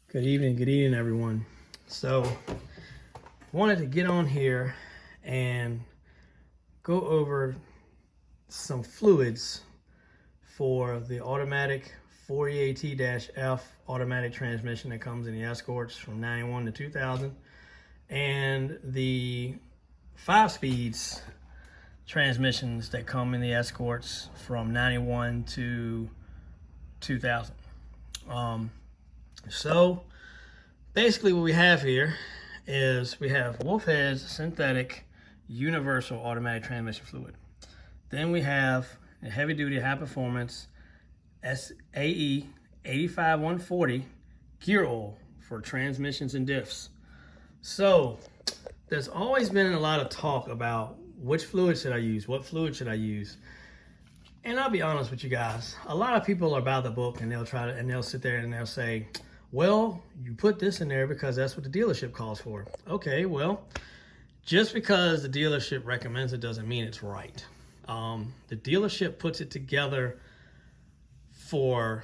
Good evening, everyone. So, wanted to get on here and go over some fluids for the automatic 4EAT-F automatic transmission that comes in the Escorts from 91 to 2000, and the 5-speeds transmissions that come in the Escorts from 91 to 2000. So basically what we have here is we have Wolfhead's synthetic universal automatic transmission fluid. Then we have a heavy duty high performance SAE 85140 gear oil for transmissions and diffs. So there's always been a lot of talk about which fluid should I use, what fluid should I use. And I'll be honest with you guys, a lot of people are by the book and they'll sit there and they'll say, well, you put this in there because that's what the dealership calls for. Okay, well, just because the dealership recommends it doesn't mean it's right. The dealership puts it together for,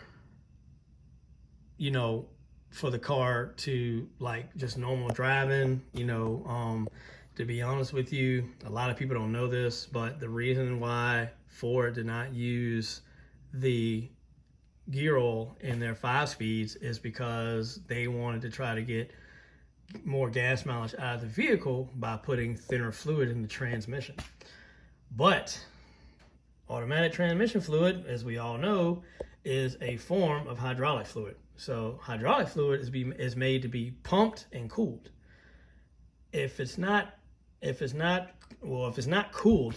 for the car to like just normal driving, to be honest with you, a lot of people don't know this, but the reason why Ford did not use the gear oil in their 5-speeds is because they wanted to try to get more gas mileage out of the vehicle by putting thinner fluid in the transmission. But automatic transmission fluid, as we all know, is a form of hydraulic fluid. So hydraulic fluid is made to be pumped and cooled. If it's not cooled,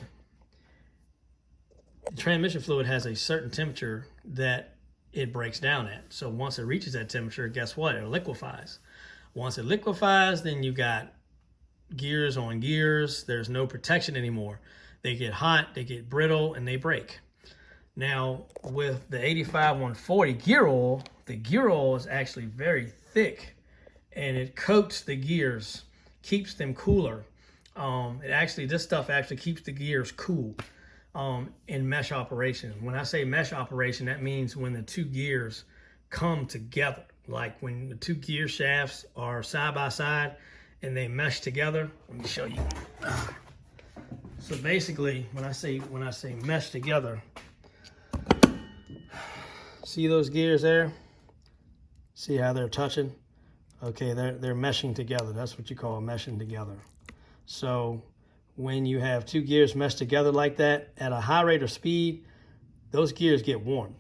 the transmission fluid has a certain temperature that it breaks down at. So once it reaches that temperature, guess what? It liquefies. Once it liquefies, then you got gears on gears. There's no protection anymore. They get hot, they get brittle, and they break. Now, with the 85140 gear oil, the gear oil is actually very thick, and it coats the gears, keeps them cooler. This stuff actually keeps the gears cool. In mesh operation. When I say mesh operation, that means when the two gears come together, like when the two gear shafts are side by side and they mesh together. Let me show you. So basically, when I say mesh together, see those gears there? See how they're touching? Okay, they're meshing together. That's what you call meshing together. So when you have two gears meshed together like that at a high rate of speed, those gears get warm.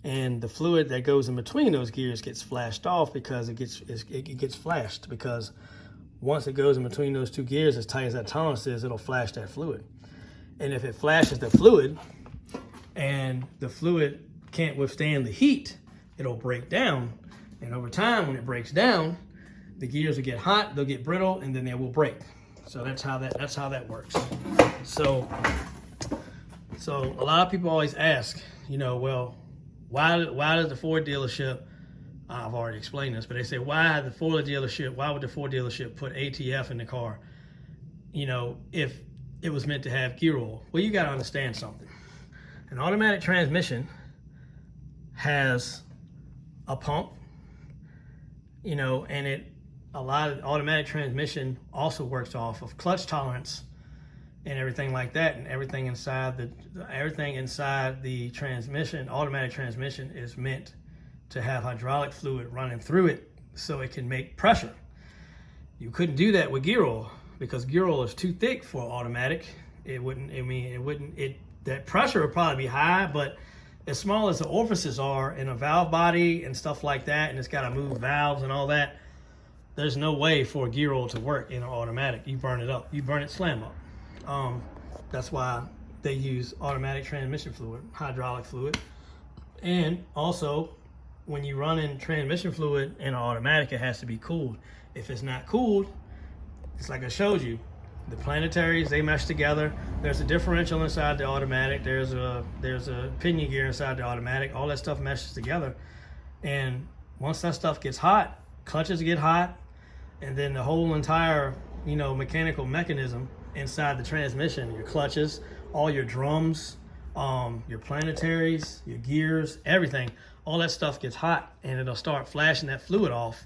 And the fluid that goes in between those gears gets flashed off because it gets flashed, because once it goes in between those two gears, as tight as that tolerance is, it'll flash that fluid. And if it flashes the fluid and the fluid can't withstand the heat, it'll break down. And over time, when it breaks down, the gears will get hot, they'll get brittle, and then they will break. So that's how that works. So a lot of people always ask, well, why does the Ford dealership? I've already explained this, but they say why would the Ford dealership put ATF in the car? If it was meant to have gear oil. Well, you got to understand something. An automatic transmission has a pump, and a lot of automatic transmission also works off of clutch tolerance and everything like that, and everything inside the transmission, automatic transmission, is meant to have hydraulic fluid running through it so it can make pressure. You couldn't do that with gear oil because gear oil is too thick for automatic. That pressure would probably be high, but as small as the orifices are in a valve body and stuff like that, and it's got to move valves and all that, there's no way for a gear oil to work in an automatic. You burn it up. You burn it slam up. That's why they use automatic transmission fluid, hydraulic fluid. And also, when you run in transmission fluid in an automatic, it has to be cooled. If it's not cooled, it's like I showed you. The planetaries, they mesh together. There's a differential inside the automatic. There's a pinion gear inside the automatic. All that stuff meshes together. And once that stuff gets hot, clutches get hot, and then the whole entire, mechanical mechanism inside the transmission, your clutches, all your drums, your planetaries, your gears, everything, all that stuff gets hot and it'll start flashing that fluid off.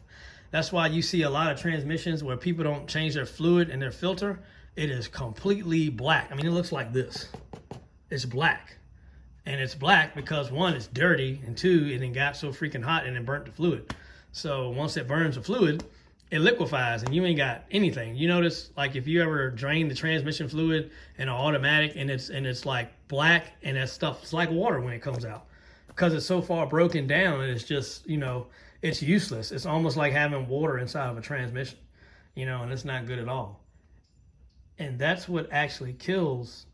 That's why you see a lot of transmissions where people don't change their fluid and their filter. It is completely black. I mean, it looks like this. It's black. And it's black because one, it's dirty, and two, it got so freaking hot and it burnt the fluid. So once it burns the fluid, it liquefies and you ain't got anything. You notice, like, if you ever drain the transmission fluid in an automatic and it's like black, and that stuff, it's like water when it comes out because it's so far broken down, and it's just, you know, it's useless. It's almost like having water inside of a transmission, you know, and it's not good at all. And that's what actually kills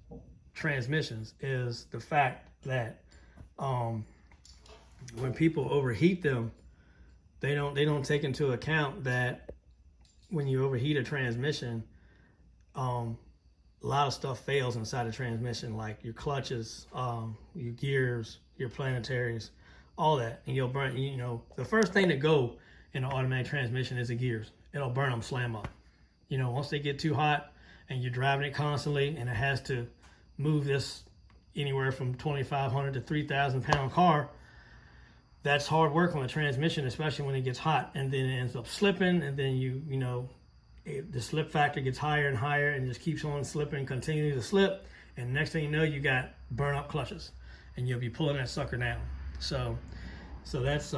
transmissions, is the fact that when people overheat them, they don't take into account that when you overheat a transmission, a lot of stuff fails inside the transmission, like your clutches, your gears, your planetaries, all that, and you'll burn. You know, the first thing to go in an automatic transmission is the gears. It'll burn them, slam up. You know, once they get too hot and you're driving it constantly, and it has to move this anywhere from 2,500 to 3,000 pound car, that's hard work on the transmission, especially when it gets hot, and then it ends up slipping, and then you know, the slip factor gets higher and higher and just keeps on slipping, continuing to slip, and next thing you know, you got burn up clutches and you'll be pulling that sucker down. So that's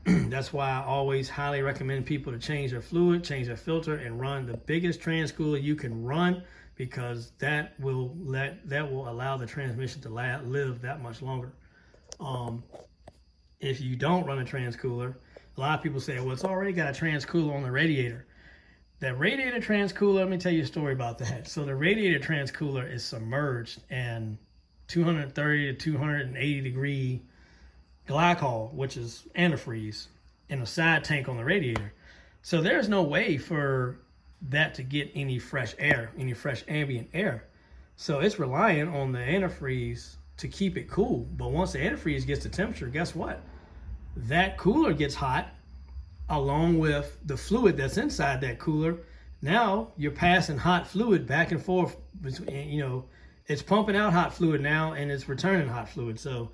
that's why I always highly recommend people to change their fluid, change their filter, and run the biggest trans cooler you can run, because that will allow the transmission to live that much longer. If you don't run a trans cooler, a lot of people say, well, it's already got a trans cooler on the radiator. That radiator trans cooler, let me tell you a story about that. So the radiator trans cooler is submerged in 230 to 280 degree glycol, which is antifreeze, in a side tank on the radiator. So there's no way for that to get any fresh air, any fresh ambient air. So it's relying on the antifreeze to keep it cool. But once the antifreeze gets to temperature, guess what? That cooler gets hot along with the fluid that's inside that cooler. Now you're passing hot fluid back and forth. You know, it's pumping out hot fluid now and it's returning hot fluid. So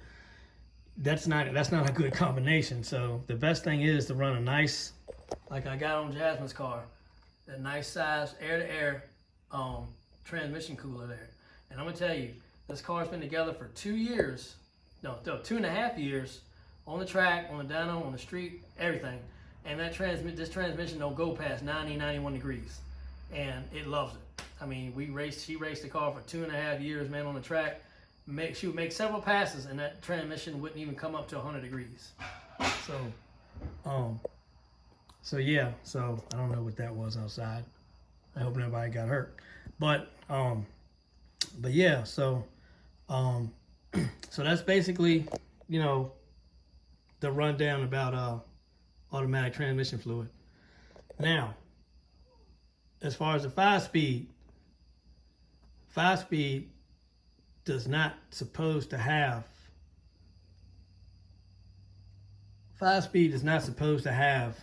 that's not a good combination. So the best thing is to run a nice, like I got on Jasmine's car, that nice size air-to-air transmission cooler there. And I'm gonna tell you, this car's been together for 2 years, no, 2.5 years, on the track, on the dyno, on the street, everything. And that this transmission don't go past 90, 91 degrees. And it loves it. I mean, she raced the car for 2.5 years, man, on the track. She would make several passes and that transmission wouldn't even come up to 100 degrees. So yeah, so I don't know what that was outside. I hope nobody got hurt. But yeah, so that's basically, you know, the rundown about automatic transmission fluid. Now, as far as the 5-speed does not supposed to have 5-speed is not supposed to have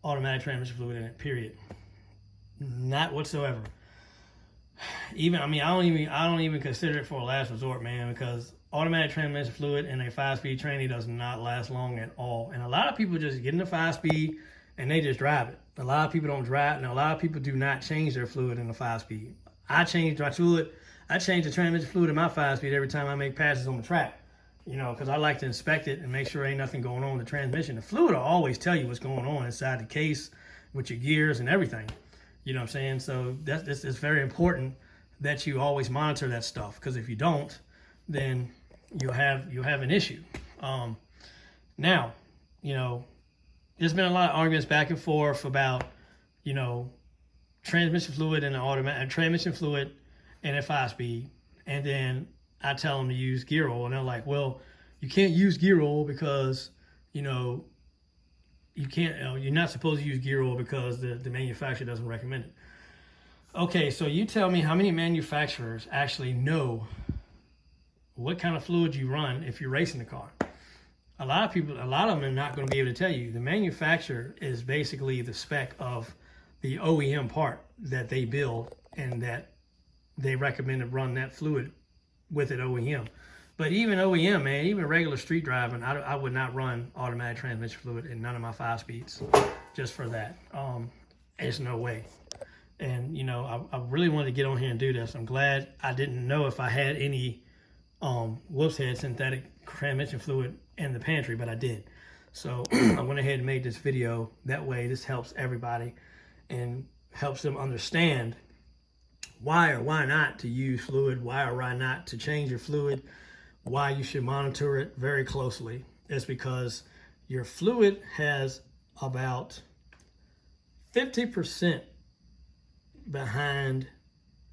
automatic transmission fluid in it, period. Not whatsoever. Even, I mean, I don't even consider it for a last resort, man, because automatic transmission fluid in a 5-speed tranny does not last long at all. And a lot of people just get in the 5-speed and they just drive it. A lot of people don't drive, and a lot of people do not change their fluid in the 5-speed. I change my fluid. I change the transmission fluid in my 5-speed every time I make passes on the track, you know, because I like to inspect it and make sure ain't nothing going on with the transmission. The fluid will always tell you what's going on inside the case with your gears and everything. You know what I'm saying? So it's very important that you always monitor that stuff, because if you don't, then you'll have an issue. Now, you know, there's been a lot of arguments back and forth about, you know, transmission fluid and automatic transmission fluid and a 5-speed, and then I tell them to use gear oil, and they're like, well, you can't use gear oil because, you know, you're not supposed to use gear oil because the manufacturer doesn't recommend it. Okay, so you tell me how many manufacturers actually know what kind of fluid you run if you're racing the car. A lot of them are not going to be able to tell you. The manufacturer is basically the spec of the OEM part that they build and that they recommend to run that fluid with it OEM. But even OEM, man, even regular street driving, I would not run automatic transmission fluid in none of my 5-speeds just for that. There's no way. And, you know, I really wanted to get on here and do this. I'm glad I didn't know if I had any Wolf's Head synthetic transmission fluid in the pantry, but I did. So I went ahead and made this video. That way this helps everybody and helps them understand why or why not to use fluid, why or why not to change your fluid, why you should monitor it very closely. It's because your fluid has about 50% behind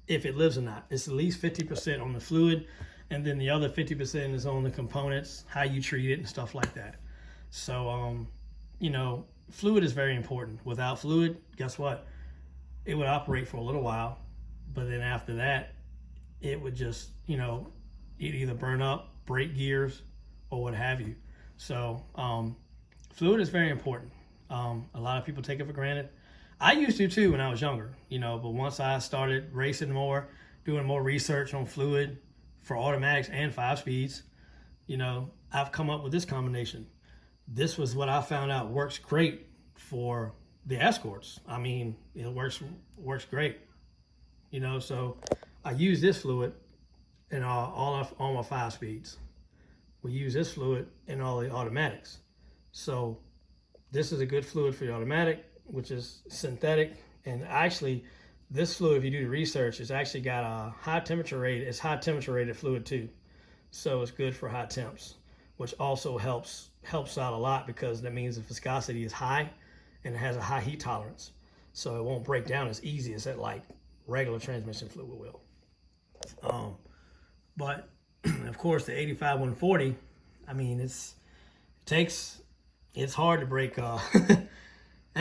if it lives or not. It's at least 50% on the fluid, and then the other 50% is on the components, how you treat it and stuff like that. So you know, fluid is very important. Without fluid, guess what? It would operate for a little while, but then after that, it would just, you know, it either burn up, break gears, or what have you. So fluid is very important. A lot of people take it for granted. I used to too when I was younger, you know, but once I started racing more, doing more research on fluid for automatics and 5-speeds, you know, I've come up with this combination. This was what I found out works great for the escorts. I mean, it works great, you know. So I use this fluid in all my 5-speeds. We use this fluid in all the automatics. So this is a good fluid for the automatic, which is synthetic. And actually, this fluid, if you do the research, it's actually got a high temperature rated. It's high temperature rated fluid too. So it's good for high temps, which also helps out a lot because that means the viscosity is high and it has a high heat tolerance. So it won't break down as easy as that like regular transmission fluid will. But of course the 85-140, I mean, it's hard to break I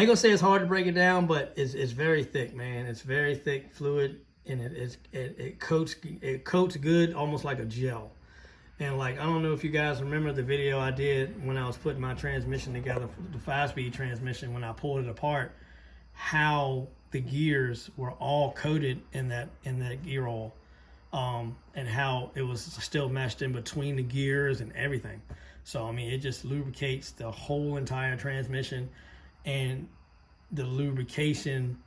ain't gonna say it's hard to break it down, but it's very thick, man. It's very thick fluid, and it coats good, almost like a gel. And like, I don't know if you guys remember the video I did when I was putting my transmission together, the 5-speed transmission, when I pulled it apart, how the gears were all coated in that gear oil, and how it was still meshed in between the gears and everything. So I mean, it just lubricates the whole entire transmission. And the lubrication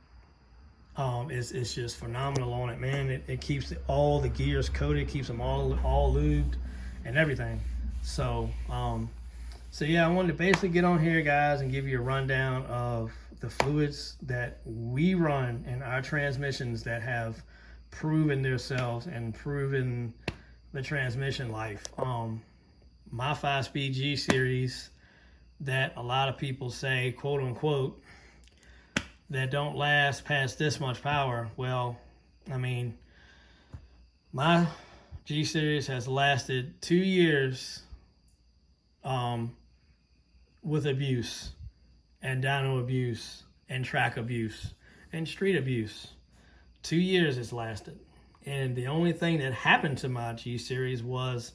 is just phenomenal on it, man. It keeps all the gears coated, keeps them all lubed and everything. So so yeah, I wanted to basically get on here, guys, and give you a rundown of the fluids that we run in our transmissions that have proven themselves and proven the transmission life. My 5-speed G series that a lot of people say, quote unquote, that don't last past this much power. Well, I mean, my G series has lasted 2 years with abuse and dyno abuse and track abuse and street abuse. 2 years it's lasted. And the only thing that happened to my G series was,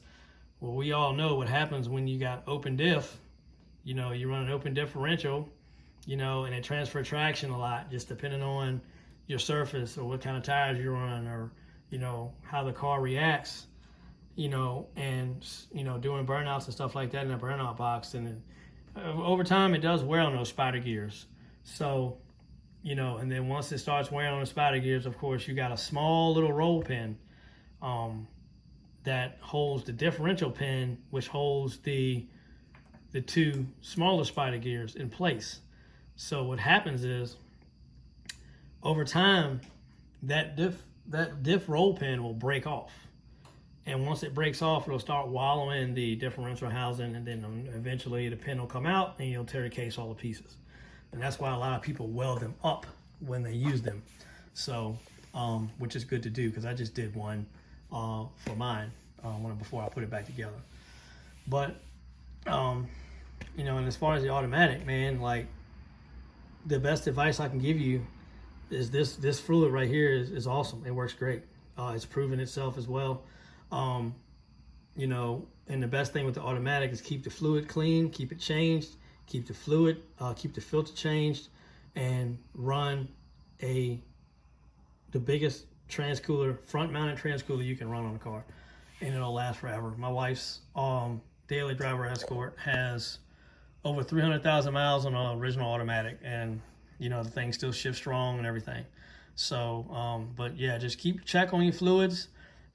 well, we all know what happens when you got open diff. You know, you run an open differential, you know, and it transfer traction a lot, just depending on your surface or what kind of tires you're on, or, you know, how the car reacts, you know, and, you know, doing burnouts and stuff like that in a burnout box. And over time, it does wear on those spider gears. So, you know, and then once it starts wearing on the spider gears, of course, you got a small little roll pin that holds the differential pin, which holds the two smaller spider gears in place. So what happens is, over time, that diff roll pin will break off. And once it breaks off, it'll start wallowing the differential housing, and then eventually the pin will come out and you'll tear the case all to pieces. And that's why a lot of people weld them up when they use them. So, which is good to do, because I just did one for mine before I put it back together. But you know, and as far as the automatic, man, like, the best advice I can give you is this fluid right here is awesome. It works great. It's proven itself as well. You know, and the best thing with the automatic is keep the fluid clean, keep it changed, keep the fluid, keep the filter changed, and run the biggest transcooler, front mounted transcooler you can run on a car. and it'll last forever. My wife's daily driver Escort has over 300,000 miles on an original automatic, and you know, the thing still shifts strong and everything. So, but yeah, just keep check on your fluids.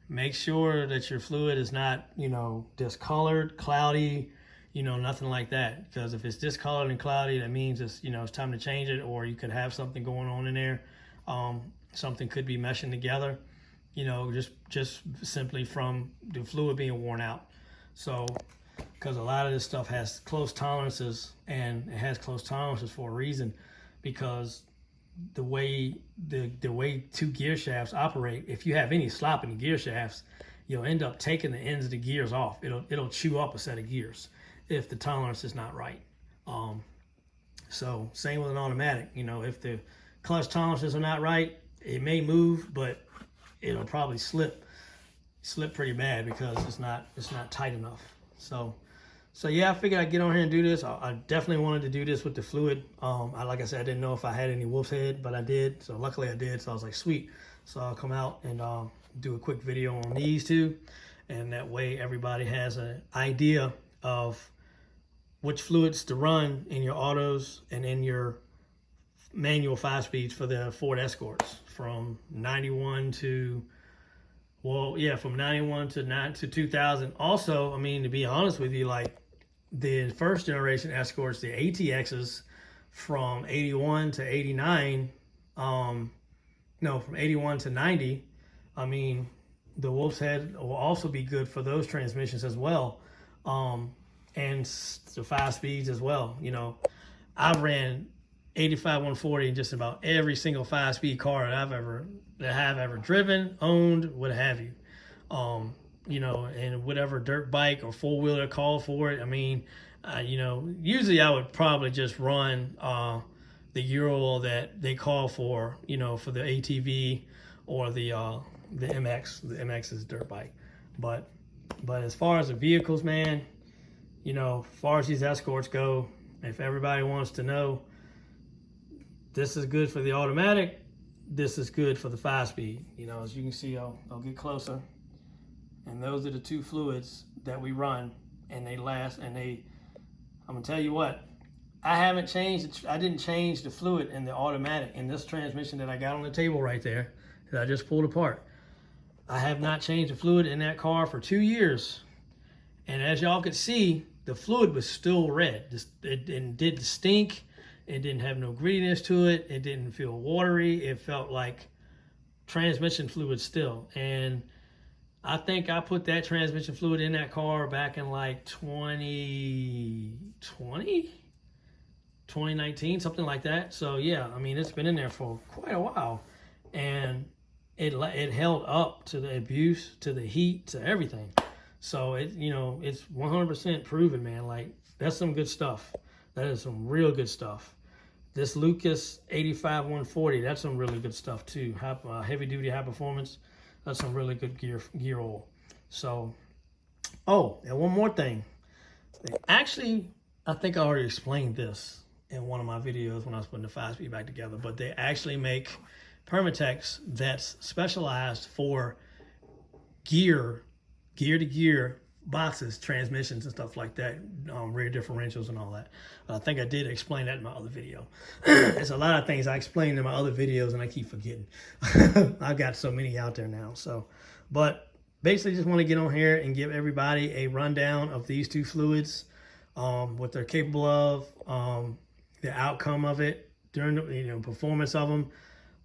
Make sure that your fluid is not, you know, discolored, cloudy, you know, nothing like that. Because if it's discolored and cloudy, that means it's, you know, it's time to change it, or you could have something going on in there. Something could be meshing together, you know, just simply from the fluid being worn out. So, because a lot of this stuff has close tolerances, and it has close tolerances for a reason, because the way two gear shafts operate, if you have any slop in the gear shafts, you'll end up taking the ends of the gears off. It'll chew up a set of gears if the tolerance is not right. So same with an automatic. You know, if the clutch tolerances are not right, it may move, but it'll probably slip pretty bad because it's not tight enough. So yeah, I figured I'd get on here and do this. I definitely wanted to do this with the fluid. Like I said, I didn't know if I had any wolf's head, but I did. So luckily I did. So I was like, sweet. So I'll come out and do a quick video on these two. And that way everybody has an idea of which fluids to run in your autos and in your manual 5-speeds for the Ford Escorts from 91 to, well, yeah, from 91 to 2000. Also, I mean, to be honest with you, like the first generation Escorts, the ATXs from 81 to 89, no, from 81 to 90, I mean, the Wolf's Head will also be good for those transmissions as well. And the 5-speeds as well. You know, I ran 85-140 in just about every single 5-speed car that I've ever driven, owned, what have you. You know, and whatever dirt bike or 4-wheeler called for it. I mean, you know, usually I would probably just run the gear oil that they call for, you know, for the ATV or the MX. The MX is dirt bike. But as far as the vehicles, man, you know, as far as these Escorts go, if everybody wants to know, this is good for the automatic, this is good for the 5-speed. You know, as you can see, I'll get closer. And those are the two fluids that we run, and they last, and I'm gonna tell you what, I didn't change the fluid in the automatic in this transmission that I got on the table right there that I just pulled apart. I have not changed the fluid in that car for 2 years. And as y'all could see, the fluid was still red. It didn't stink. It didn't have no grittiness to it. It didn't feel watery. It felt like transmission fluid still. And I think I put that transmission fluid in that car back in like 2019, something like that. So yeah, I mean, it's been in there for quite a while. And it held up to the abuse, to the heat, to everything. So it, you know, it's 100% proven, man. Like, that's some good stuff. That is some real good stuff. This Lucas 85-140, that's some really good stuff too. Heavy duty, high performance. That's some really good gear oil. So, oh, and one more thing. Actually, I think I already explained this in one of my videos when I was putting the 5-speed back together, but they actually make Permatex that's specialized for gear-to-gear boxes, transmissions, and stuff like that, rear differentials and all that. I think I did explain that in my other video. There's a lot of things I explained in my other videos and I keep forgetting. I've got so many out there now. So, but basically just want to get on here and give everybody a rundown of these two fluids, what they're capable of, the outcome of it, during the, you know, performance of them.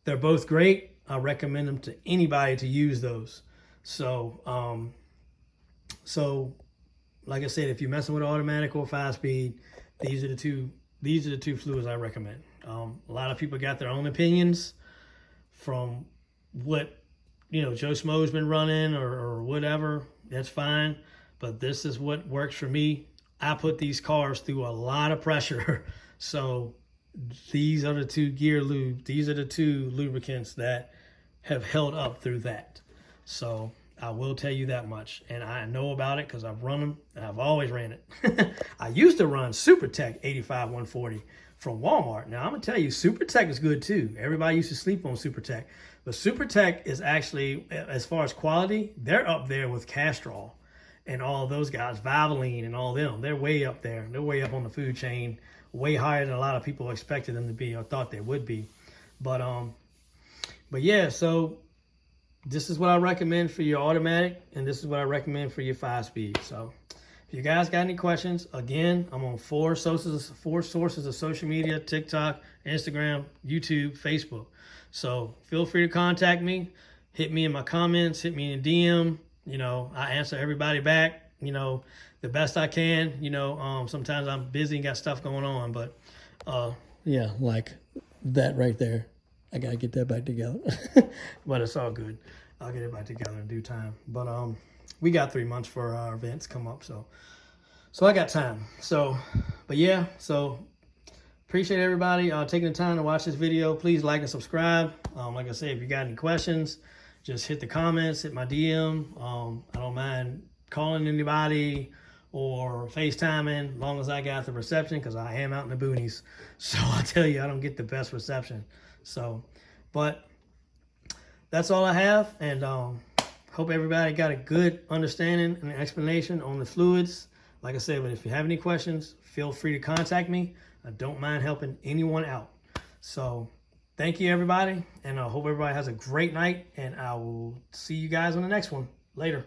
They're both great. I recommend them to anybody to use those. So, like I said, if you're messing with automatic or 5-speed, these are the two fluids I recommend. A lot of people got their own opinions from what, you know, Joe Schmo's been running or whatever. That's fine, but this is what works for me. I put these cars through a lot of pressure, so these are the two gear lube. These are the two lubricants that have held up through that. So I will tell you that much, and I know about it because I've run them, and I've always ran it. I used to run SuperTech 85-140 from Walmart. Now, I'm going to tell you, Super Tech is good too. Everybody used to sleep on Super Tech. But Super Tech is actually, as far as quality, they're up there with Castrol and all those guys, Valvoline and all them. They're way up there. They're way up on the food chain, way higher than a lot of people expected them to be or thought they would be. But yeah, so this is what I recommend for your automatic, and this is what I recommend for your 5-speed. So if you guys got any questions, again, I'm on 4 sources of social media: TikTok, Instagram, YouTube, Facebook. So feel free to contact me. Hit me in my comments, hit me in DM. You know, I answer everybody back, you know, the best I can. You know, sometimes I'm busy and got stuff going on, but yeah, like that right there. I gotta get that back together. But it's all good. I'll get it back together in due time. But we got 3 months for our events come up, so I got time. So, but yeah, so appreciate everybody taking the time to watch this video. Please like and subscribe. Like I said, if you got any questions, just hit the comments, hit my DM. I don't mind calling anybody or FaceTiming, as long as I got the reception, because I am out in the boonies. So I tell you, I don't get the best reception. So, but that's all I have, and hope everybody got a good understanding and explanation on the fluids. Like I said, but if you have any questions, feel free to contact me. I don't mind helping anyone out. So thank you, everybody, and I hope everybody has a great night, and I will see you guys on the next one. Later.